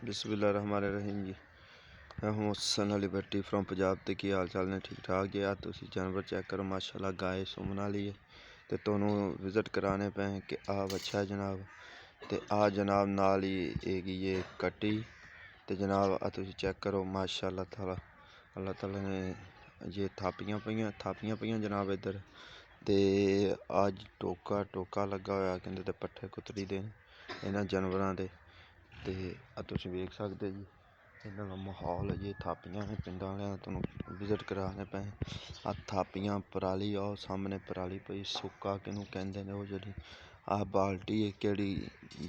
बिस्मिल्लाहिर्रहमानिर्रहीम जी। मैं हूँ हसन अली भट्टी फ्रॉम पंजाब। तो की हाल चाल ने ठीक ठाक है यार। तुम जानवर चेक करो माशाल्लाह गाय सुमन वाली है। तो तुहानू विजिट कराने पे कि आ बच्चा है जनाब। तो आ जनाब नाल ही ये कट्टी। तो जनाब आ तुम चेक करो माशाल्लाह ताला अल्लाह ताला ने ये थापियां पईयां जनाब इधर। तो अज टोका लगा हुआ कहते तो पट्ठे कुतरी दे इन्होंने जानवरों के। तो तुम वेख सकते जी इन्हों का माहौल ये थापियां ने पिंड वाले तुम विजिट कराने पे। आ थापियां पराली आओ सामने पराली पई सुक्का किनू कहते हैं वो जी। आ बाल्टी केड़ी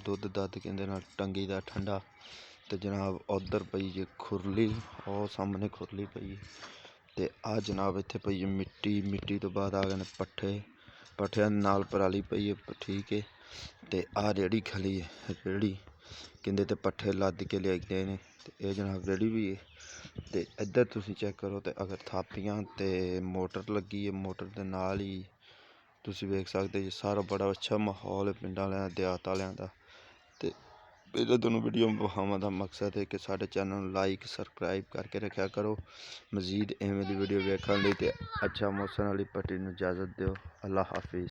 दुध दध कहते टंगी का ठंडा। तो जनाब उधर पई जी खुरली और सामने खुरली पई। तो आ जनाब इत्थे पई मिट्टी तो बाद आ गए पट्ठे नाल पराली पई है ठीक है। तो आ रेहड़ी खली है रेहड़ी कहते तो पट्ठे लद के लियाई ने। तो जनाब रेहड़ी भी है। तो इधर तुम चेक करो तो अगर थापियां तो मोटर लगी है मोटर के नाल ही तुम वेख सकते जी सारा बड़ा अच्छा माहौल है पिंड वाले देहात वाले का। तो मेरा तुहानू वीडियो विखाने का मकसद है कि साढ़े चैनल लाइक सबसक्राइब करके रखा करो। मजीद इवें दी वीडियो वेखने लई। तो अच्छा हसन अली भट्टी नूं इजाजत दो। अल्लाह हाफिज़।